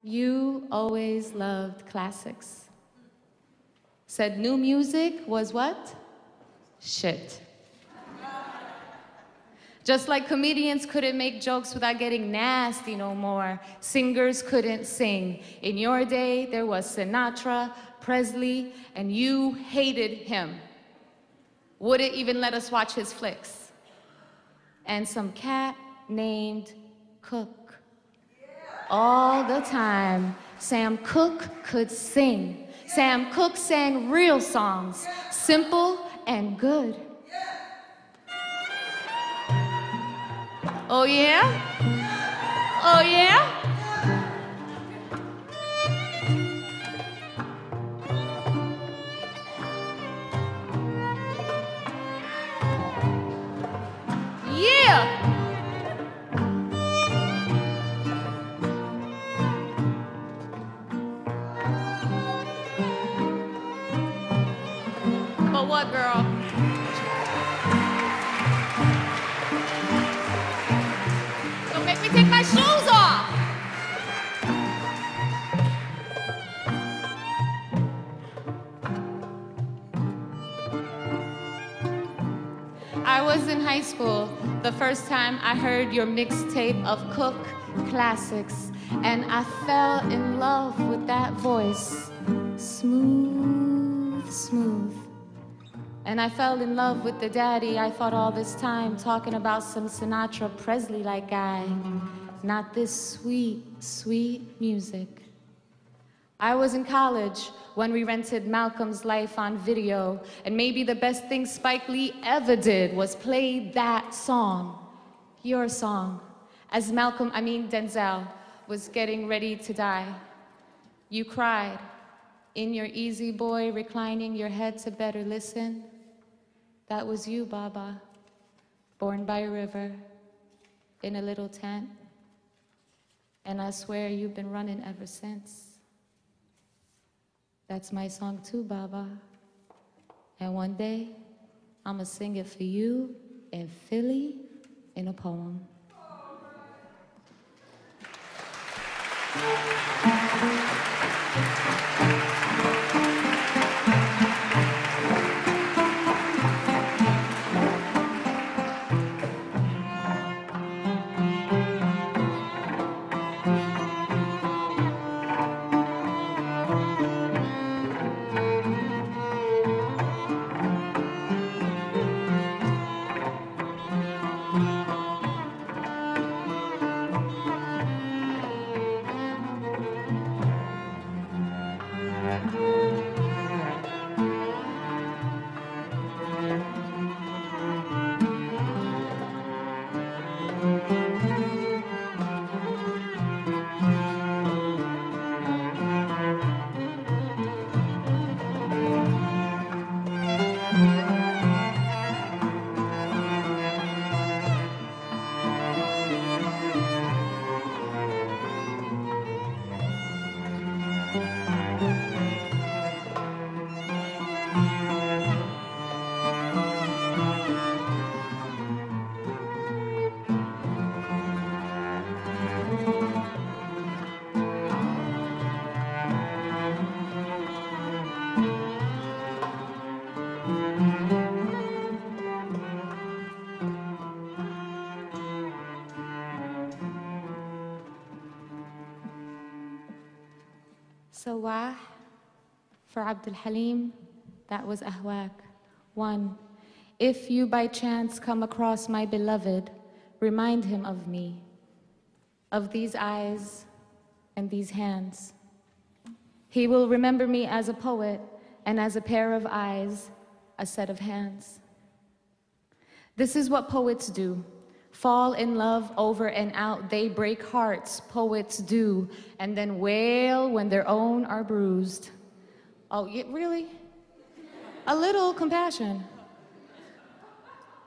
You always loved classics. Said new music was what? Shit. Just like comedians couldn't make jokes without getting nasty no more, singers couldn't sing. In your day, there was Sinatra, Presley, and you hated him. Wouldn't even let us watch his flicks. And some cat named Cooke. All the time, Sam Cooke could sing. Sam Cooke sang real songs, simple and good. Oh yeah? Oh yeah? Yeah! But what, girl? Don't make me take my shoes off! I was in high school the first time I heard your mixtape of Cooke classics, and I fell in love with that voice. Smooth, smooth. And I fell in love with the daddy I thought all this time talking about some Sinatra Presley-like guy. Not this sweet, sweet music. I was in college when we rented Malcolm's Life on video, and maybe the best thing Spike Lee ever did was play that song, your song, as Denzel, was getting ready to die. You cried in your easy boy, reclining your head to better listen. That was you, Baba, born by a river, in a little tent. And I swear you've been running ever since. That's my song too, Baba. And one day, I'ma sing it for you in Philly in a poem. Sawah, for Abdul Halim, that was Ahwak. 1. If you by chance come across my beloved, remind him of me, of these eyes and these hands. He will remember me as a poet and as a pair of eyes, a set of hands. This is what poets do. Fall in love over and out, they break hearts, poets do, and then wail when their own are bruised. Oh, really? A little compassion.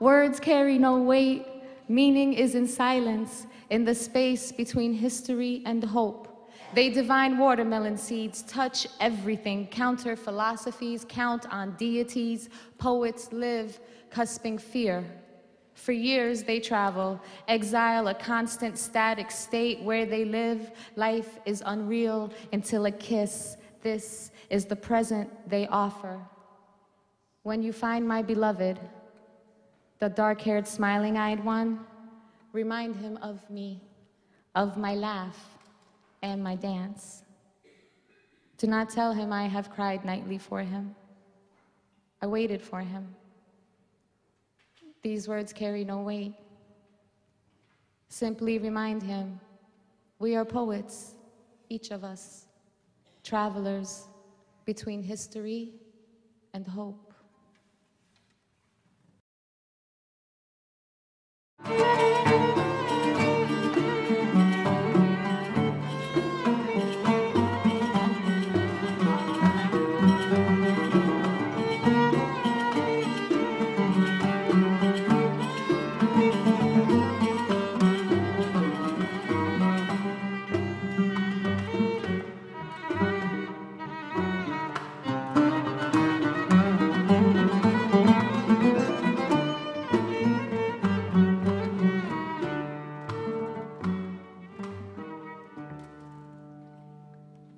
Words carry no weight, meaning is in silence, in the space between history and hope. They divine watermelon seeds, touch everything, counter philosophies, count on deities, poets live cusping fear. For years they travel, exile, a constant static state where they live. Life is unreal until a kiss. This is the present they offer. When you find my beloved, the dark-haired, smiling-eyed one, remind him of me, of my laugh and my dance. Do not tell him I have cried nightly for him. I waited for him. These words carry no weight. Simply remind him, we are poets, each of us, travelers between history and hope.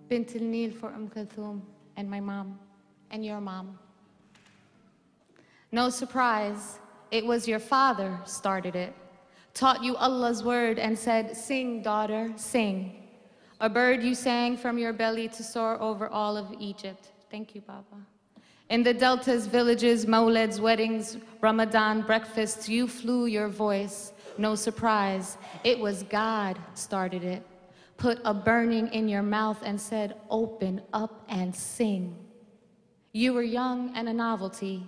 Bint al-Nil for Kulthum and my mom and your mom. No surprise, it was your father started it, taught you Allah's word and said, sing, daughter, sing. A bird you sang from your belly to soar over all of Egypt. Thank you, Baba. In the deltas, villages, mawlids, weddings, Ramadan breakfasts, you flew your voice. No surprise, it was God started it. Put a burning in your mouth and said, open up and sing. You were young and a novelty.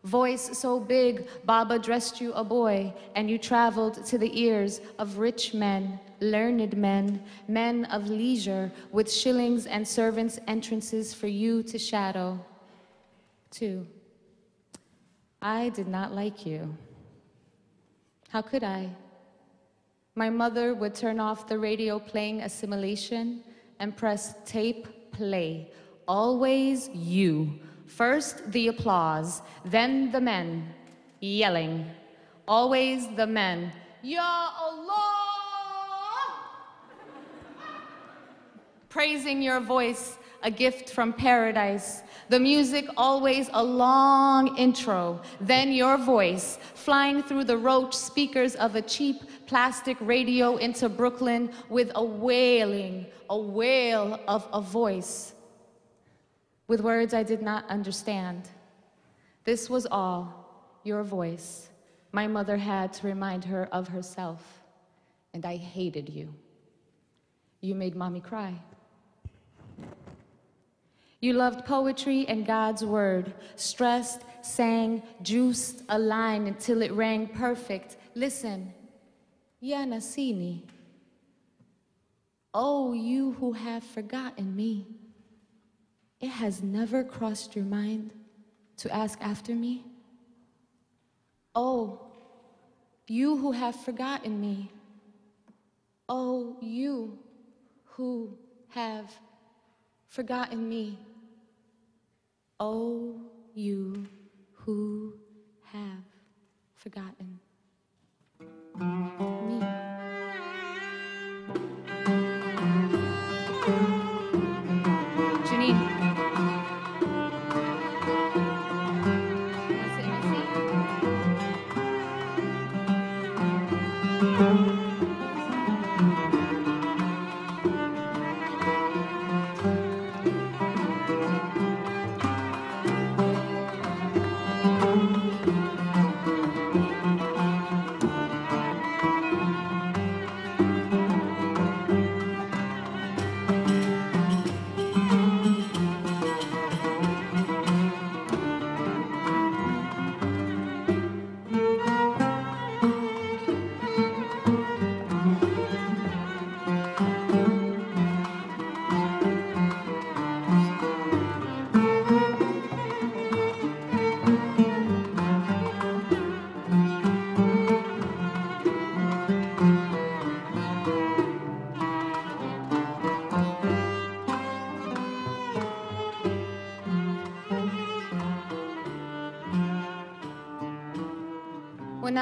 Voice so big, Baba dressed you a boy, and you traveled to the ears of rich men, learned men, men of leisure, with shillings and servants' entrances for you to shadow. 2. I did not like you. How could I? My mother would turn off the radio playing Assimilation and press tape play. Always you. First the applause, then the men yelling. Always the men. Ya Allah! Praising your voice, a gift from paradise. The music always a long intro, then your voice flying through the roach speakers of a cheap plastic radio into Brooklyn with a wailing, a wail of a voice with words I did not understand. This was all your voice. My mother had to remind her of herself, and I hated you. You made mommy cry. You loved poetry and God's word, stressed, sang, juiced a line until it rang perfect. Listen, Ya Nasini, oh, you who have forgotten me, it has never crossed your mind to ask after me? Oh, you who have forgotten me, oh, you who have forgotten me. Oh, you who have forgotten me. Janine. Wanna sit in my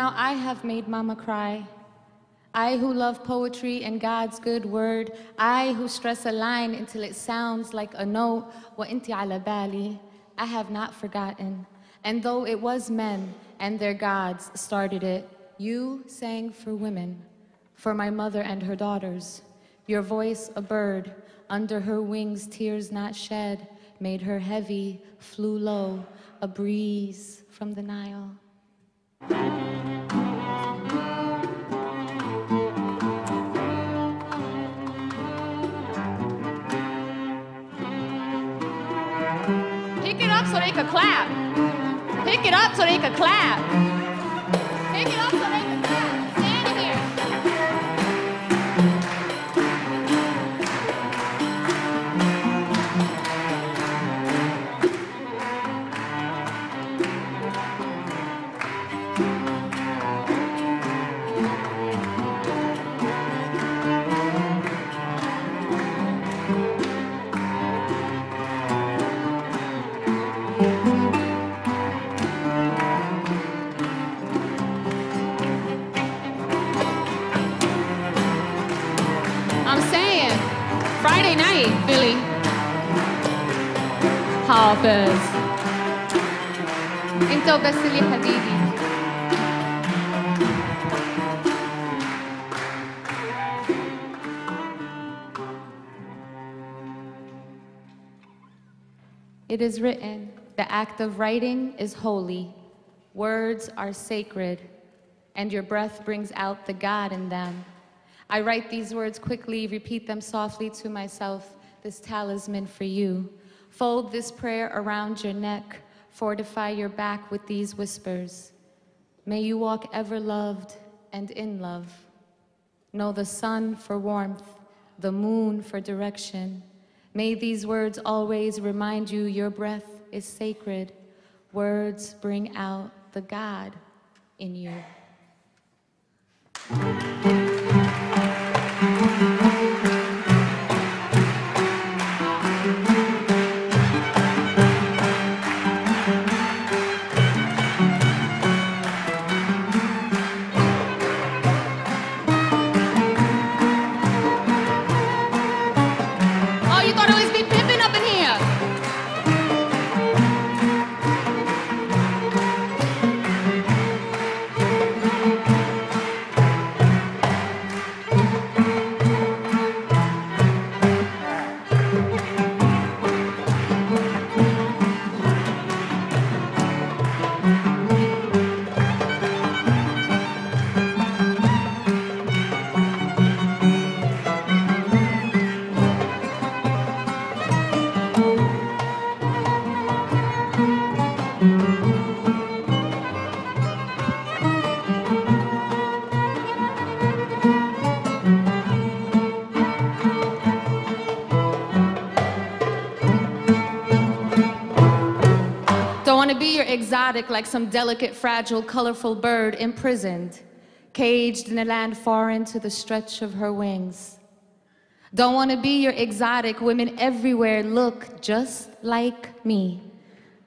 now I have made mama cry. I who love poetry and God's good word. I who stress a line until it sounds like a note. Wa inti ala bali. I have not forgotten. And though it was men and their gods started it, you sang for women, for my mother and her daughters. Your voice a bird, under her wings tears not shed, made her heavy, flew low, a breeze from the Nile. Pick it up so they could clap. Pick it up so they could clap. Pick it up so they could clap. Stand here. Friday night, Billy. حافظ انت وبس لي حبيبي. It is written, the act of writing is holy, words are sacred, and your breath brings out the God in them. I write these words quickly, repeat them softly to myself, this talisman for you. Fold this prayer around your neck, fortify your back with these whispers. May you walk ever loved and in love. Know the sun for warmth, the moon for direction. May these words always remind you your breath is sacred. Words bring out the God in you. Exotic like some delicate, fragile, colorful bird imprisoned, caged in a land foreign to the stretch of her wings. Don't want to be your exotic. Women everywhere look just like me.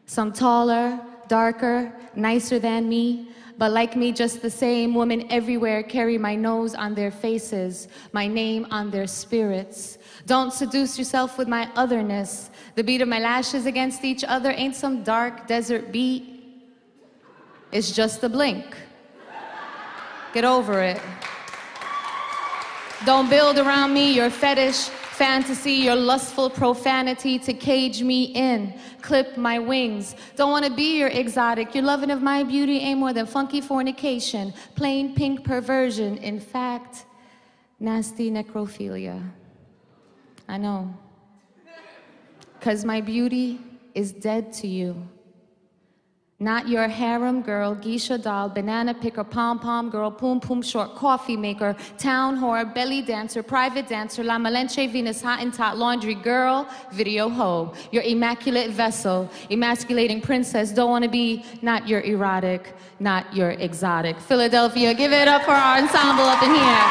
Some taller, darker, nicer than me, but like me just the same. Women everywhere carry my nose on their faces, my name on their spirits. Don't seduce yourself with my otherness. The beat of my lashes against each other ain't some dark desert beat. It's just a blink. Get over it. Don't build around me your fetish, fantasy, your lustful profanity to cage me in. Clip my wings. Don't want to be your exotic. Your loving of my beauty ain't more than funky fornication, plain pink perversion. In fact, nasty necrophilia. I know. 'Cause my beauty is dead to you. Not your harem girl, geisha doll, banana picker, pom-pom girl, poom-poom short, coffee maker, town whore, belly dancer, private dancer, la malenche, Venus Hottentot, laundry girl, video hoe. Your immaculate vessel, emasculating princess, don't want to be not your erotic, not your exotic. Philadelphia, give it up for our ensemble up in here.